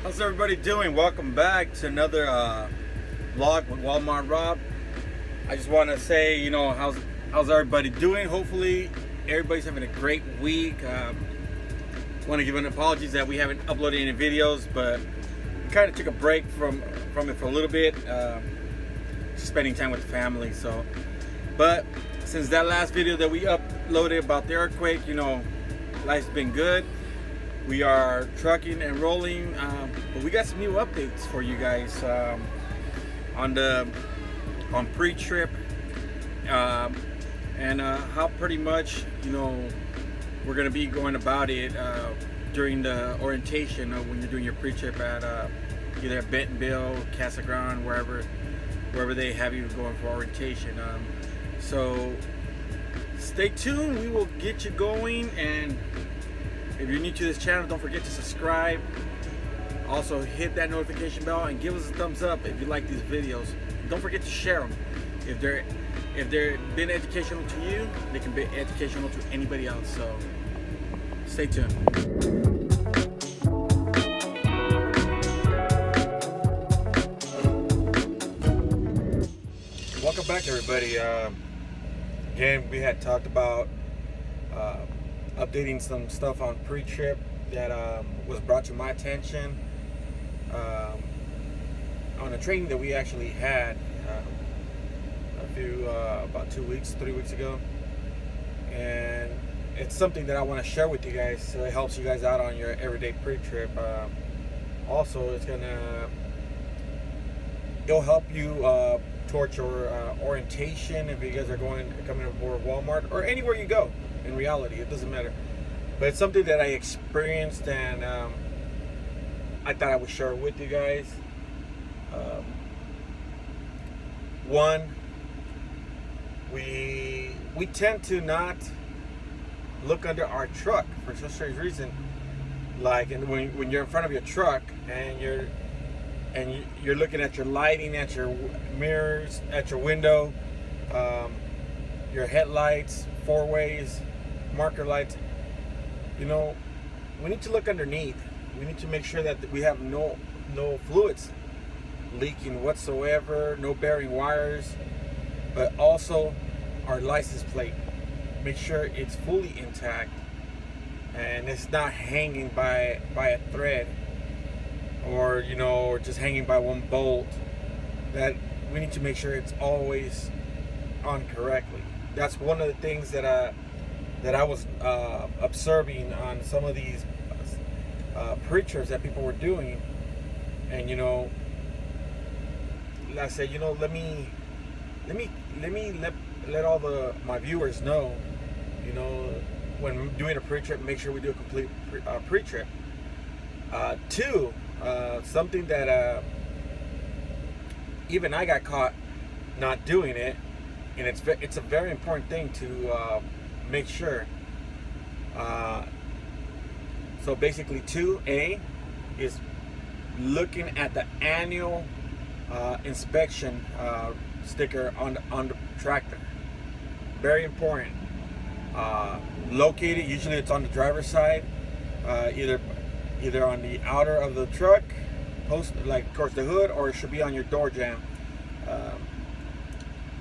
How's everybody doing? Welcome back to another vlog with Walmart Rob. I just want to say, how's everybody doing? Hopefully, everybody's having a great week. Want to give an apologies that we haven't uploaded any videos, but we kind of took a break from it for a little bit, spending time with the family. But since that last video that we uploaded about the earthquake, life's been good. We are trucking and rolling, but we got some new updates for you guys on pre-trip and how pretty much we're gonna be going about it during the orientation when you're doing your pre-trip at either at Bentonville, Casa Grande, wherever they have you going for orientation. So stay tuned. We will get you going, and if you're new to this channel, don't forget to subscribe. Also hit that notification bell and give us a thumbs up if you like these videos. Don't forget to share them. If they're been educational to you, they can be educational to anybody else. So stay tuned. Welcome back, everybody. Again, we had talked about updating some stuff on pre-trip that was brought to my attention on a training that we actually had about 3 weeks ago, and it's something that I want to share with you guys so it helps you guys out on your everyday pre-trip. Also, it'll help you towards your orientation if you guys are coming aboard Walmart or anywhere you go. In reality, it doesn't matter, but it's something that I experienced, and I thought I would share it with you guys. One, we tend to not look under our truck for some strange reason. Like, when you're in front of your truck and you're looking at your lighting, at your mirrors, at your window, your headlights, four ways, marker lights, we need to look underneath. We need to make sure that we have no fluids leaking whatsoever, no bearing wires, but also our license plate. Make sure it's fully intact and it's not hanging by a thread, or just hanging by one bolt. That we need to make sure it's always on correctly. That's one of the things that I was observing on some of these pre-trips that people were doing, and I said, let all my viewers know, when doing a pre-trip, make sure we do a complete pre-trip. Two, something that even I got caught not doing it, and it's a very important thing to make sure. So basically, 2A is looking at the annual inspection sticker on the tractor. Very important. Located, usually it's on the driver's side, either on the outer of the truck, like towards the hood, or it should be on your door jamb.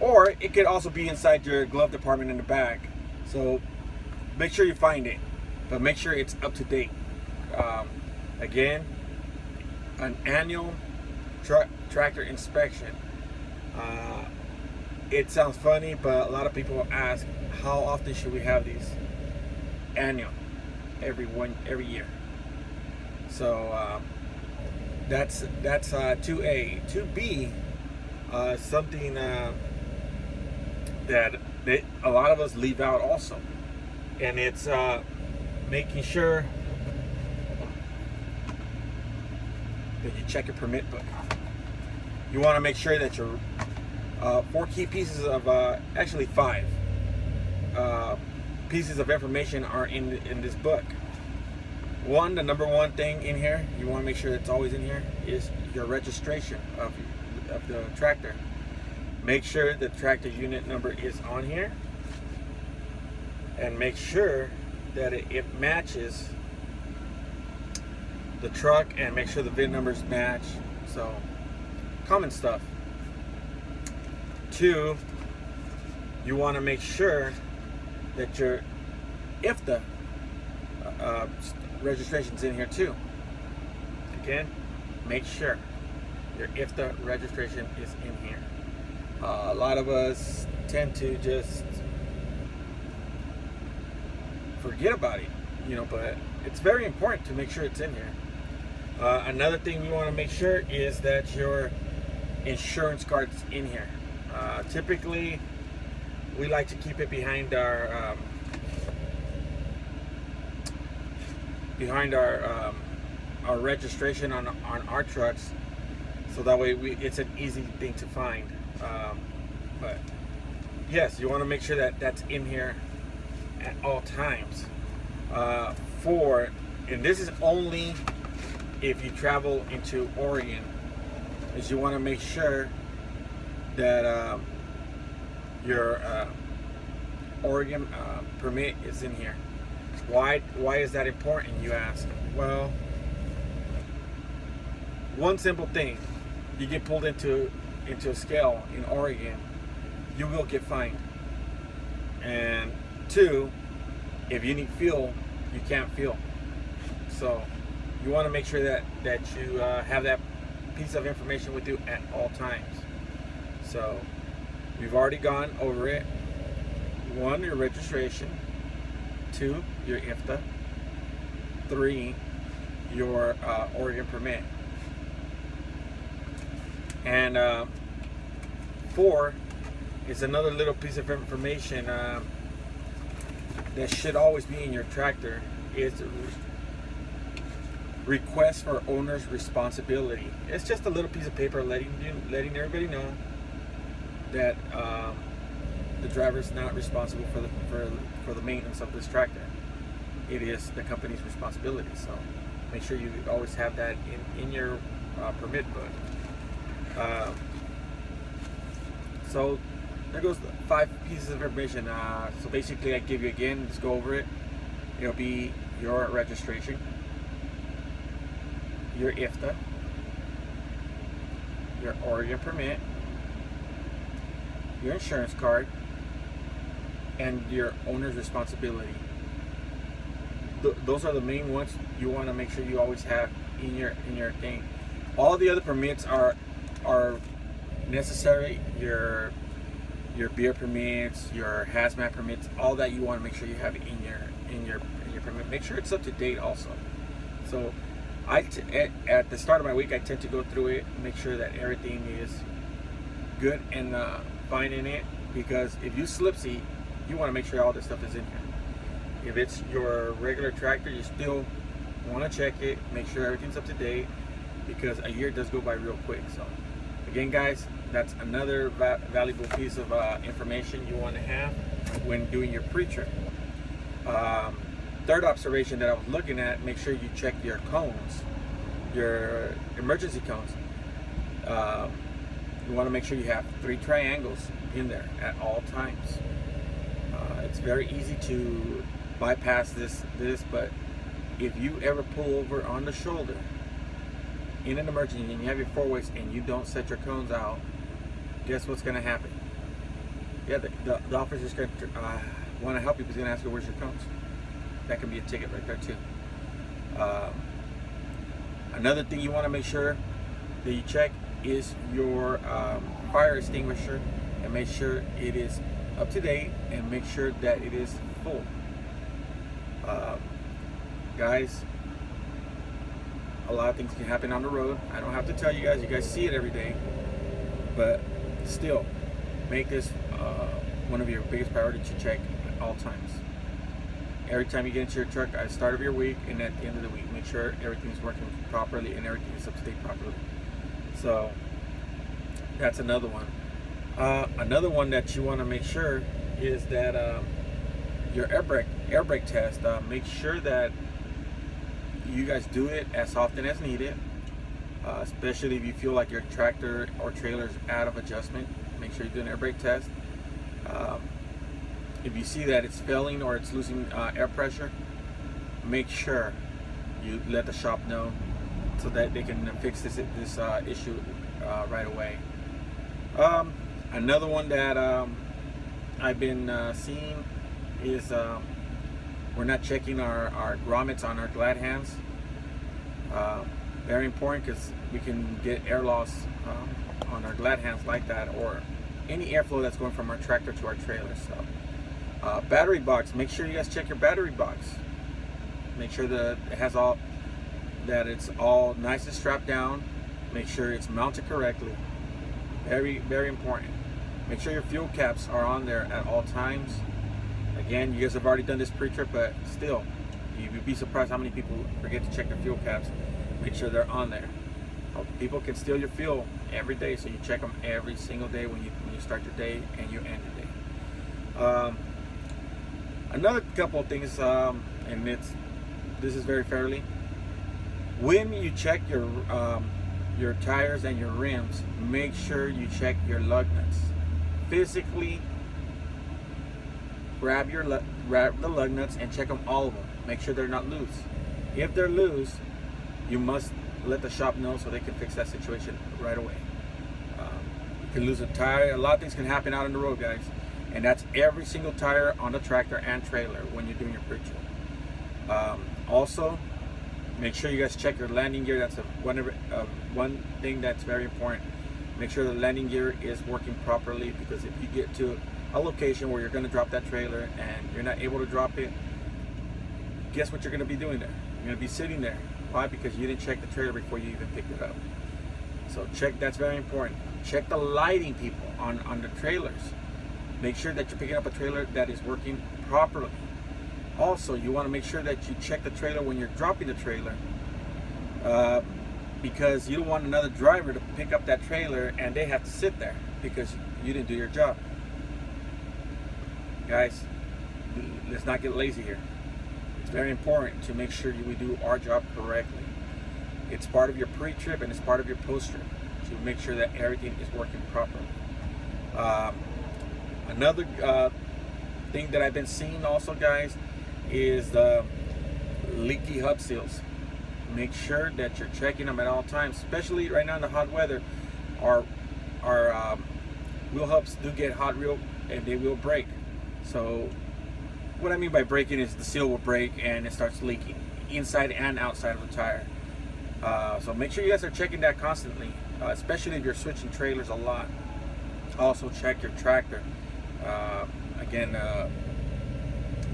Or it could also be inside your glove department in the back. So make sure you find it, but make sure it's up to date. Again, an annual tractor inspection. It sounds funny, but a lot of people ask, how often should we have these? Annual, every year. So that's 2A. 2B, something that a lot of us leave out also, and it's making sure that you check your permit book. You want to make sure that your 4 key pieces of actually 5 pieces of information are in this book. The number one thing in here, you want to make sure it's always in here, is your registration of the tractor. Make sure the tractor unit number is on here, and make sure that it matches the truck and make sure the VIN numbers match. So common stuff. 2, you want to make sure that your IFTA registration's in here too. Again, make sure your IFTA registration is in here. A lot of us tend to just forget about it, but it's very important to make sure it's in here. Another thing we want to make sure is that your insurance card's in here. Typically, we like to keep it behind our registration on our trucks, so that way it's an easy thing to find. But yes, you want to make sure that that's in here at all times. And this is only if you travel into Oregon, is you want to make sure that your Oregon permit is in here. Why is that important, you ask? Well, one simple thing: you get pulled into a scale in Oregon, you will get fined. And 2, if you need fuel, you can't fuel. So you want to make sure that you have that piece of information with you at all times. So we've already gone over it. 1, your registration. 2, your IFTA. 3, your Oregon permit. And 4 is another little piece of information that should always be in your tractor, is request for owner's responsibility. It's just a little piece of paper letting everybody know that the driver is not responsible for the maintenance of this tractor. It is the company's responsibility. So make sure you always have that in your permit book. So there goes the 5 pieces of information. So basically, I give you again, let's go over it. It'll be your registration, your IFTA, your Oregon permit, your insurance card, and your owner's responsibility. Those are the main ones you want to make sure you always have in your thing. All the other permits are necessary. Your beer permits, your hazmat permits, all that you want to make sure you have in your permit. Make sure it's up to date also. So at the start of my week, I tend to go through it, make sure that everything is good and fine in it, because if you slipsy, you want to make sure all this stuff is in here. If it's your regular tractor, you still want to check it, make sure everything's up to date, because a year does go by real quick. So again, guys, that's another valuable piece of information you want to have when doing your pre-trip. Third observation that I was looking at: make sure you check your cones, your emergency cones. You want to make sure you have 3 triangles in there at all times. It's very easy to bypass this, but if you ever pull over on the shoulder in an emergency and you have your 4-ways and you don't set your cones out, guess what's going to happen? Yeah, the officer's going to want to help you, but he's going to ask you, where's your cones? That can be a ticket right there too. Another thing you want to make sure that you check is your fire extinguisher, and make sure it is up to date, and make sure that it is full. Guys, a lot of things can happen on the road. I don't have to tell you guys see it every day, but still, make this one of your biggest priorities to check at all times. Every time you get into your truck at the start of your week and at the end of the week, make sure everything's working properly and everything is up to date properly. So that's another one. Another one that you want to make sure is that your air brake test. Make sure that you guys do it as often as needed, especially if you feel like your tractor or trailer is out of adjustment. Make sure you do an air brake test. If you see that it's failing or it's losing air pressure, make sure you let the shop know so that they can fix this issue right away. Another one that I've been seeing is we're not checking our grommets on our glad hands. Very important, because we can get air loss on our glad hands like that, or any airflow that's going from our tractor to our trailer. So battery box, make sure you guys check your battery box. Make sure that it's all nice and strapped down. Make sure it's mounted correctly. Very, very important. Make sure your fuel caps are on there at all times. Again, you guys have already done this pre-trip, but still, you'd be surprised how many people forget to check their fuel caps. Make sure they're on there. People can steal your fuel every day, so you check them every single day when you start your day and you end your day. Another couple of things, and this is very fairly. When you check your tires and your rims, make sure you check your lug nuts. Physically grab the lug nuts and check them, all of them. Make sure they're not loose. If they're loose, you must let the shop know so they can fix that situation right away. You can lose a tire. A lot of things can happen out on the road, guys, and that's every single tire on the tractor and trailer when you're doing your pre-trip. Also, make sure you guys check your landing gear. That's one thing that's very important. Make sure the landing gear is working properly, because if you get to a location where you're going to drop that trailer and you're not able to drop it, guess what you're going to be doing there? You're going to be sitting there. Why? Because you didn't check the trailer before you even picked it up. So that's very important. Check the lighting, people, on the trailers. Make sure that you're picking up a trailer that is working properly. Also, you want to make sure that you check the trailer when you're dropping the trailer, because you don't want another driver to pick up that trailer and they have to sit there because you didn't do your job. Guys, let's not get lazy here. It's very important to make sure we do our job correctly. It's part of your pre-trip and it's part of your post-trip to make sure that everything is working properly. Another thing that I've been seeing also, guys, is the leaky hub seals. Make sure that you're checking them at all times, especially right now in the hot weather. Our wheel hubs do get hot and they will break. So what I mean by breaking is the seal will break and it starts leaking inside and outside of the tire. So make sure you guys are checking that constantly, especially if you're switching trailers a lot. Also check your tractor. Again,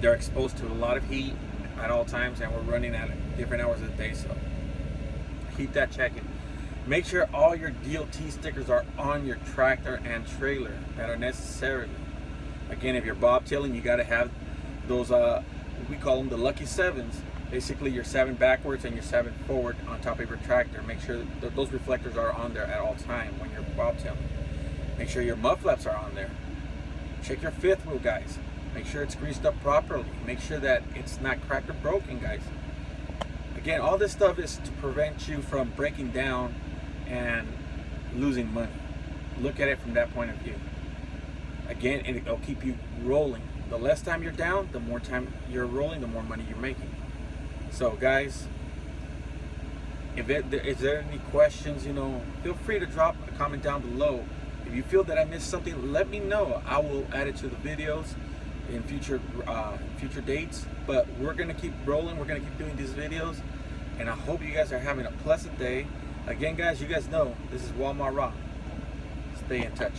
they're exposed to a lot of heat at all times, and we're running at different hours of the day, so keep that checking. Make sure all your DOT stickers are on your tractor and trailer that are necessary. Again, if you're bobtailing, you got to have those, we call them the lucky sevens. Basically, your 7 backwards and your 7 forward on top of your tractor. Make sure that those reflectors are on there at all time when you're bobtailing. Make sure your mud flaps are on there. Check your fifth wheel, guys. Make sure it's greased up properly. Make sure that it's not cracked or broken, guys. Again, all this stuff is to prevent you from breaking down and losing money. Look at it from that point of view. Again, and it'll keep you rolling. The less time you're down, the more time you're rolling, the more money you're making. So, guys, is there any questions, feel free to drop a comment down below. If you feel that I missed something, let me know. I will add it to the videos in future dates. But we're gonna keep rolling. We're gonna keep doing these videos, and I hope you guys are having a pleasant day. Again, guys, you guys know this is Walmart Raw. Stay in touch.